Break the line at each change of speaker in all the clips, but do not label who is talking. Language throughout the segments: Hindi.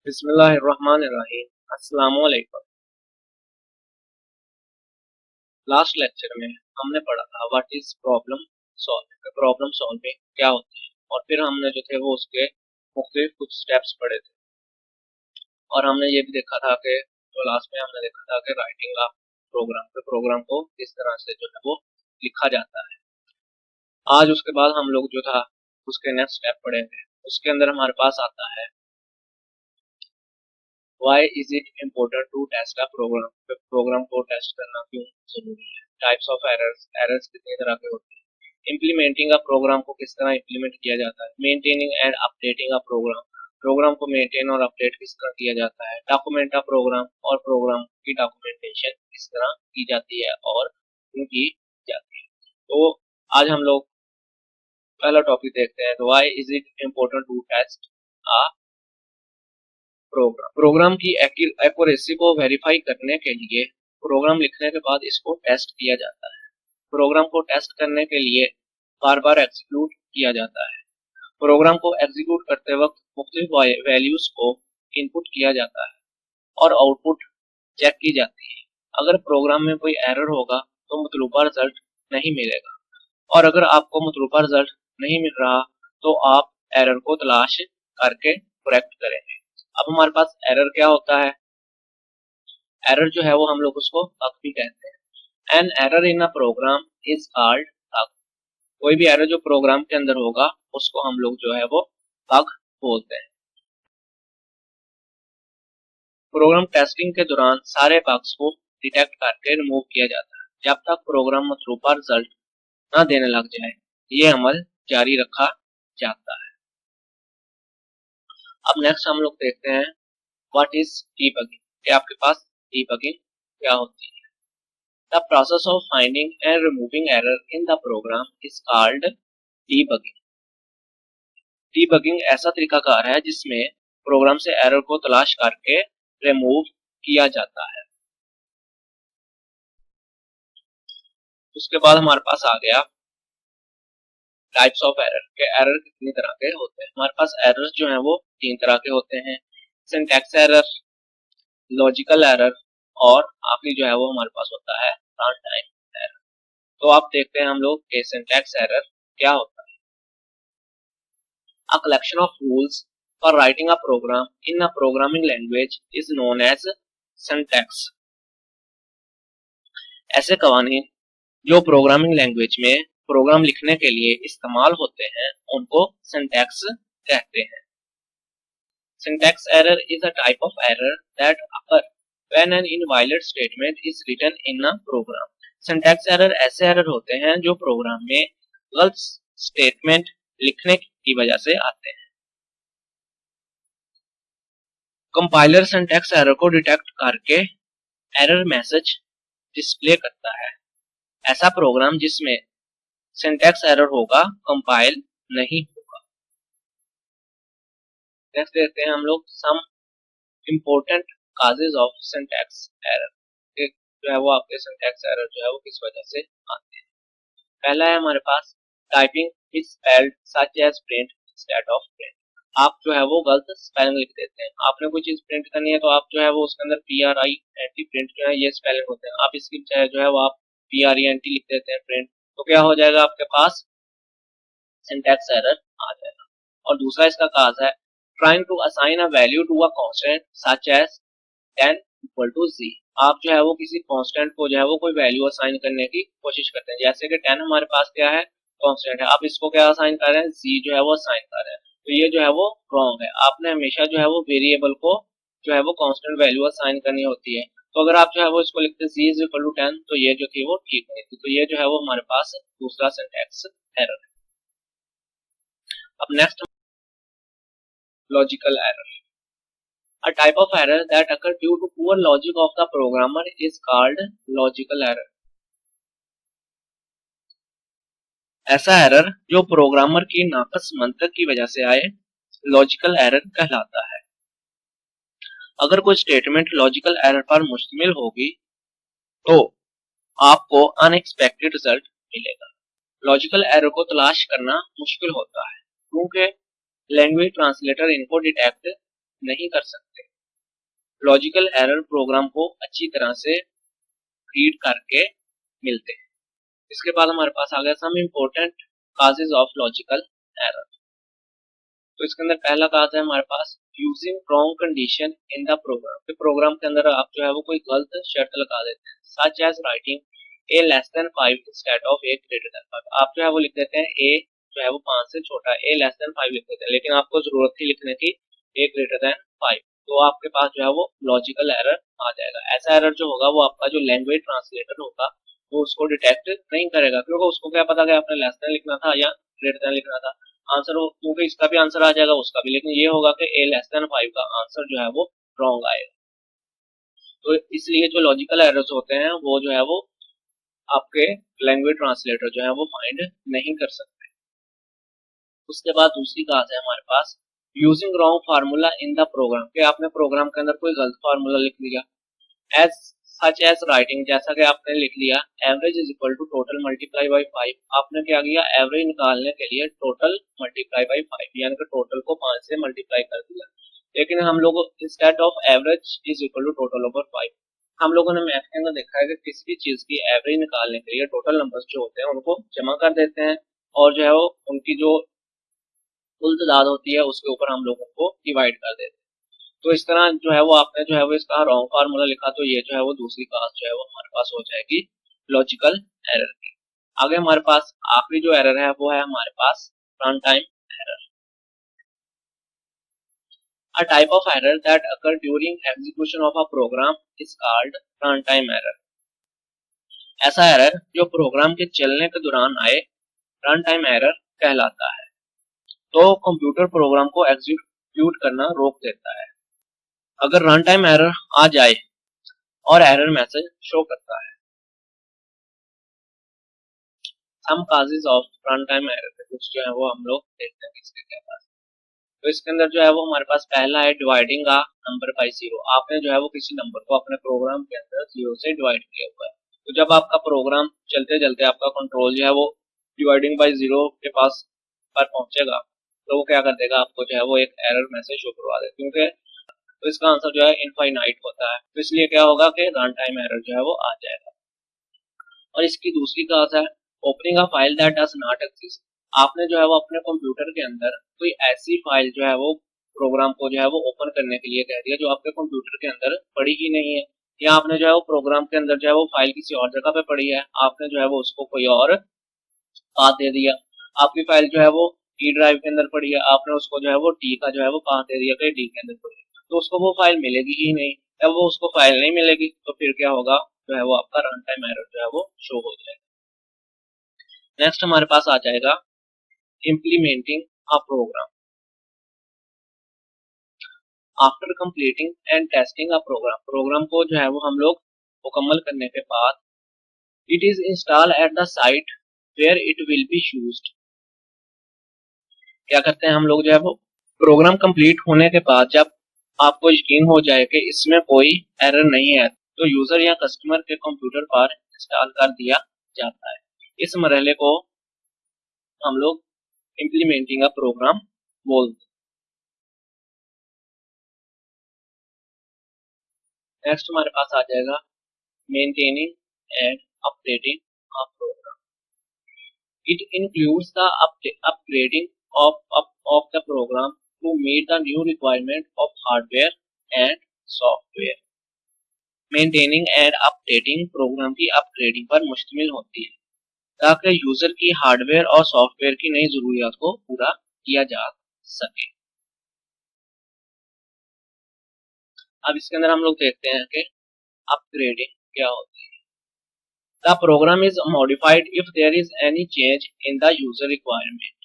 बिस्मिल्लाहिर्रहमानिर्रहीम। अस्सलामु अलैकुम। लास्ट लेक्चर में हमने पढ़ा था what is problem solving. Problem solving क्या होती है, और फिर हमने जो थे वो उसके मुख्तलिफ कुछ स्टेप्स पढ़े थे। और हमने ये भी देखा था कि जो लास्ट में हमने देखा था कि राइटिंग ऑफ प्रोग्राम को किस तरह से जो है वो लिखा जाता है। आज उसके बाद हम लोग जो था उसके नेक्स्ट स्टेप पढ़ेंगे। उसके अंदर हमारे पास आता है Why is it important to test a program? Program को टेस्ट करना क्यों जरूरी है? टाइप्स ऑफ एरर्स कितनी तरह के होते हैं? इम्प्लीमेंटिंग अ प्रोग्राम को किस तरह इम्प्लीमेंट किया जाता है? Maintaining and updating a program को मेंटेन और अपडेट किस तरह किया जाता है? डॉक्यूमेंट अ प्रोग्राम और प्रोग्राम की डॉक्यूमेंटेशन किस तरह की जाती है और क्यों की जाती है। तो आज हम लोग पहला टॉपिक देखते हैं। Why is it important to test a program की एक्यूरेसी को वेरीफाई करने के लिए प्रोग्राम लिखने के बाद इसको टेस्ट किया जाता है। प्रोग्राम को टेस्ट करने के लिए बार बार एग्जीक्यूट किया जाता है। प्रोग्राम को एग्जीक्यूट करते वक्त मुख्तलिफ वैल्यूज को इनपुट किया जाता है और आउटपुट चेक की जाती है। अगर प्रोग्राम में कोई एरर होगा तो मतलूबा रिजल्ट नहीं मिलेगा, और अगर आपको मतलूबा रिजल्ट नहीं मिल रहा तो आप एरर को तलाश करके करेक्ट करेंगे। अब हमारे पास एरर क्या होता है? एरर जो है वो हम लोग उसको बग भी कहते हैं। An error in a program is called bug. कोई भी एरर जो प्रोग्राम के अंदर होगा उसको हम लोग जो है वो बग बोलते हैं। प्रोग्राम टेस्टिंग के दौरान सारे बग्स को डिटेक्ट करके रिमूव किया जाता है जब तक प्रोग्राम मतलूबा रिजल्ट न देने लग जाए। ये अमल जारी रखा जाता है। अब नेक्स्ट हम लोग देखते हैं व्हाट इज डीबगिंग, कि आपके पास डीबगिंग क्या होती है। The process of finding and removing error in the program is called debugging. Debugging ऐसा तरीकाकार है जिसमें प्रोग्राम से एरर को तलाश करके रिमूव किया जाता है। उसके बाद हमारे पास आ गया टाइप्स ऑफ एरर, के एरर कितनी तरह के होते हैं। हमारे पास एरर्स जो हैं वो 3 तरह के होते हैं। सिंटैक्स एरर, लॉजिकल एरर, और आखिरी जो है वो हमारे पास होता है रन टाइम एरर। तो आप देखते हैं हम लोग के सिंटैक्स एरर क्या होता है। A collection of rules for writing a program in a programming language is known as syntax. ऐसे कवानीन जो प्रोग्रामिंग लैंग्वेज में प्रोग्राम लिखने के लिए इस्तेमाल होते हैं उनको सिंटैक्स कहते हैं। Syntax error is a type of error that occur when an invalid statement is written in a program. Syntax error ऐसे एरर होते हैं जो प्रोग्राम में गलत स्टेटमेंट लिखने की वजह से आते हैं। कंपाइलर सिंटैक्स एरर को डिटेक्ट करके एरर मैसेज डिस्प्ले करता है। ऐसा प्रोग्राम जिसमें सिंटैक्स एरर होगा कंपाइल नहीं होगा। नेक्स्ट देखते हैं हम लोग some important causes of syntax error, जो है वो आपके सिंटैक्स एरर जो है वो किस वजह से आते हैं। पहला है हमारे पास typing misspelled such as print instead of print. आप जो है वो गलत स्पेलिंग लिख देते हैं। आपने कोई चीज प्रिंट करनी है तो आप जो है वो उसके अंदर PRINT प्रिंट जो है ये स्पेलिंग होते हैं। आप इसकी बजाय जो है वो आप PRENT लिख देते हैं प्रिंट, तो क्या हो जाएगा आपके पास सिंटैक्स एरर आ जाएगा। और दूसरा इसका काज है trying to assign a value to a constant such as 10 equal to z। आप जो है वो किसी कांस्टेंट को जो है वो कोई वैल्यू असाइन करने की कोशिश करते हैं। जैसे कि 10 हमारे पास क्या है, कांस्टेंट है। आप इसको क्या असाइन कर रहे हैं, z जो है वो असाइन कर रहे हैं, तो ये जो है वो रॉन्ग है। आपने हमेशा जो है वो वेरिएबल को जो है वो कांस्टेंट वैल्यू असाइन करनी होती है। तो अगर आप जो है वो इसको लिखते z इज इक्वल टू 10 तो ये जो थी वो ठीक नहीं थी। तो ये जो है वो हमारे पास दूसरा सिंटैक्स एरर है। अब next logical error. A type of error that occur due to poor logic of the programmer is called logical error. ऐसा एरर जो प्रोग्रामर की नाकस मंतक की वजह से आए लॉजिकल एरर कहलाता है। अगर कोई स्टेटमेंट लॉजिकल एरर पर मुश्तमिल होगी तो आपको अनएक्सपेक्टेड रिजल्ट मिलेगा। लॉजिकल एरर को तलाश करना मुश्किल होता है क्योंकि लैंग्वेज ट्रांसलेटर इनको डिटेक्ट नहीं कर सकते। लॉजिकल एरर प्रोग्राम को अच्छी तरह से रीड करके मिलते हैं। इसके बाद हमारे पास आ गया some important causes of logical error. तो इसके अंदर पहला काज है हमारे पास using wrong condition in the program. तो प्रोग्राम के अंदर आप जो है वो कोई गलत शर्त लगा देते हैं, such as writing a less than 5 instead of a greater than 5। आप जो है वो लिख देते हैं ए जो है वो 5 से छोटा, ए लेस देन 5 लिख देते हैं, लेकिन आपको जरूरत थी लिखने की ए ग्रेटर देन 5, तो आपके पास जो है वो लॉजिकल एरर आ जाएगा। ऐसा एरर जो होगा वो आपका जो लैंग्वेज ट्रांसलेटर होगा वो उसको डिटेक्ट नहीं करेगा, क्योंकि उसको क्या पता कि आपने लेस देन लिखना था या ग्रेटर देन लिखना था। आंसर हो क्योंकि इसका भी आंसर आ जाएगा उसका भी, लेकिन ये होगा कि ए लेस देन 5 का आंसर जो है वो रॉन्ग आएगा। तो इसलिए जो लॉजिकल एरर्स होते हैं वो जो है वो आपके लैंग्वेज ट्रांसलेटर जो है वो फाइंड नहीं कर सकते। उसके बाद दूसरी बात है हमारे पास using wrong formula in the program, कि आपने प्रोग्राम के अंदर कोई गलत फार्मूला लिख लिया, एज सच एज राइटिंग, जैसा कि आपने लिख लिया average is equal to total multiply by 5। आपने क्या किया, एवरेज निकालने के लिए टोटल मल्टीप्लाई बाई 5, यानी कि टोटल को 5 से मल्टीप्लाई कर दिया। लेकिन हम लोग instead of average is equal to total over 5, हम लोगों ने मैथ के अंदर देखा है कि किसी भी चीज की एवरेज निकालने के लिए टोटल नंबर्स जो होते हैं उनको जमा कर देते हैं और जो है वो उनकी जो कुल तादाद होती है उसके ऊपर हम लोग उनको डिवाइड कर देते हैं। तो इस तरह जो है वो आपने जो है वो इसका रॉन्ग फार्मूला लिखा, तो ये जो है वो दूसरी क्लास जो है वो हमारे पास हो जाएगी लॉजिकल एरर की। आगे हमारे पास आखिरी जो एरर है वो है हमारे पास run time error. A type of error that occur during execution of a program is called runtime error. ऐसा एरर जो प्रोग्राम के चलने के दौरान आए रन टाइम एरर कहलाता है। तो कंप्यूटर प्रोग्राम को एग्जीक्यूट करना रोक देता है अगर रन टाइम एरर आ जाए और एरर मैसेज शो करता है। Some causes of run time error कुछ जो है वो हम लोग देखते हैं इसके क्या पास। तो इसके अंदर जो है वो हमारे पास पहला है dividing a number by zero. आपने जो है वो किसी नंबर को अपने प्रोग्राम के अंदर जीरो से डिवाइड किया हुआ है, तो जब आपका प्रोग्राम चलते चलते आपका कंट्रोल जो है वो डिवाइडिंग बाय जीरो के पास पर पहुंचेगा तो वो क्या कर देगा, आपको जो है वो एक एरर मैसेज शो करवा देगा, क्योंकि तो इसका आंसर जो है इनफाइनाइट होता है, तो इसलिए क्या होगा कि रन टाइम एरर जो है वो आ जाएगा। और इसकी दूसरी क्लास है opening a file that does not exist. आपने जो है वो अपने कंप्यूटर के अंदर कोई ऐसी फाइल जो है वो प्रोग्राम को जो है वो ओपन करने के लिए कह दिया जो आपके कंप्यूटर के अंदर पड़ी ही नहीं है, या आपने जो है वो प्रोग्राम के अंदर जो है वो फाइल किसी और जगह पे पड़ी है, आपने जो है वो उसको कोई और पाथ दे दिया। आपकी फाइल जो है वो टी ड्राइव के अंदर पड़ी है, आपने उसको जो है वो टी का जो है वो पाथ दे दिया कि डी के अंदर पड़ी है, तो उसको वो फाइल मिलेगी ही नहीं। जब वो उसको फाइल नहीं मिलेगी तो फिर क्या होगा, जो है वो आपका रन टाइम एरर जो है वो शो हो जाएगा। नेक्स्ट हमारे पास आ जाएगा implementing a program. After completing and testing a program, program को जो है वो हम लोग मुकम्मल करने के बाद it is install at the site where it will be used. क्या करते हैं हम लोग जो है वो प्रोग्राम कंप्लीट होने के बाद जब आपको यकीन हो जाए कि इसमें कोई एरर नहीं है तो यूजर या कस्टमर के कंप्यूटर पर इंस्टॉल कर दिया जाता है। इस मरहले को हम लोग इम्प्लीमेंटिंग अ प्रोग्राम बोलते हैं। नेक्स्ट हमारे पास आ जाएगा maintaining and updating a program. It includes the upgrading of the program to meet the new requirement of hardware and software। Maintaining and updating program की अपग्रेडिंग पर मुश्तमिल होती है ताकि यूजर की हार्डवेयर और सॉफ्टवेयर की नई जरूरियात को पूरा किया जा सके। अब इसके अंदर हम लोग देखते हैं कि अपग्रेडिंग क्या होती है। The program is modified if there is any change in the user requirement.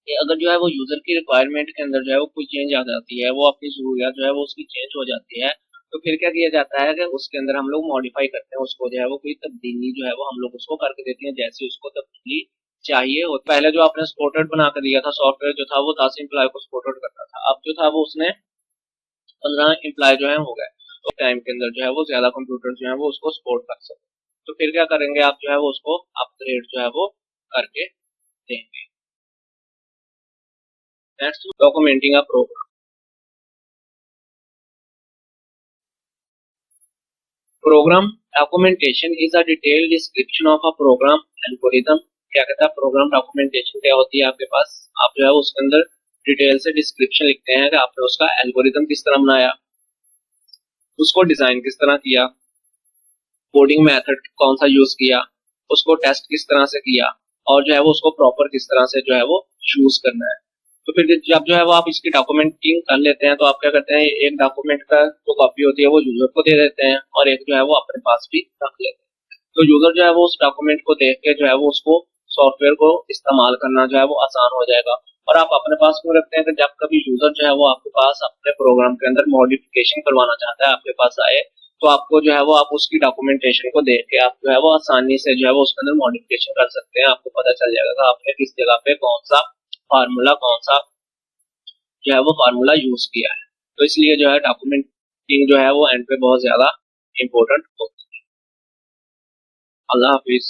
अगर जो है वो यूजर की रिक्वायरमेंट के अंदर जो है वो कोई चेंज आ जाती है, वो अपनी जरूरियात जो है वो उसकी चेंज हो जाती है, तो फिर क्या किया जाता है कि उसके अंदर हम लोग मॉडिफाई करते हैं उसको, जो है वो कोई तब्दीली जो है वो हम लोग उसको करके देते हैं जैसे उसको तब्दीली चाहिए हो। पहले जो आपने सपोर्टेड बना कर दिया था सॉफ्टवेयर जो था वो 10 एम्प्लॉय को सपोर्टेड करता था, अब जो था वो उसने 15 एम्प्लॉय जो है हो गए, तो टाइम के अंदर जो है वो ज्यादा कंप्यूटर जो है वो उसको सपोर्ट कर सकते। तो फिर क्या करेंगे आप, जो है वो उसको अपग्रेड जो है वो करके देंगे। Next documenting a program. Program documentation is a detailed description of a program algorithm. क्या कहता है प्रोग्राम डॉक्यूमेंटेशन, क्या होती है आपके पास, आप जो है उसके अंदर डिटेल से डिस्क्रिप्शन लिखते हैं कि आपने उसका एल्गोरिदम किस तरह बनाया, उसको डिजाइन किस तरह किया, कोडिंग मेथड कौन सा यूज किया, उसको टेस्ट किस तरह से किया, और जो है वो उसको प्रॉपर किस तरह से जो है वो यूज करना है। तो फिर जब जो है वो आप इसकी डॉक्यूमेंटिंग कर लेते हैं तो आप क्या करते हैं, एक डॉक्यूमेंट का जो कॉपी होती है वो यूजर को दे देते हैं और एक जो है वो अपने पास भी रख लेते हैं। तो यूजर जो है वो उस डॉक्यूमेंट को देख के जो है वो उसको सॉफ्टवेयर को इस्तेमाल करना जो है वो आसान हो जाएगा। और आप अपने पास क्यों रखते हैं कि जब कभी यूजर जो है वो आपके पास अपने प्रोग्राम के अंदर मॉडिफिकेशन करवाना चाहता है आपके पास आए, तो आपको जो है वो आप उसकी डॉक्यूमेंटेशन को देख के आप जो है वो आसानी से जो है वो उसके अंदर मॉडिफिकेशन कर सकते हैं। आपको पता चल जाएगा कि आपने किस जगह पे कौन सा फार्मूला, कौन सा जो है वो फार्मूला यूज किया है। तो इसलिए जो है डॉक्यूमेंटिंग जो है वो एंड पे बहुत ज्यादा इम्पोर्टेंट होती है। अल्लाह हाफिज।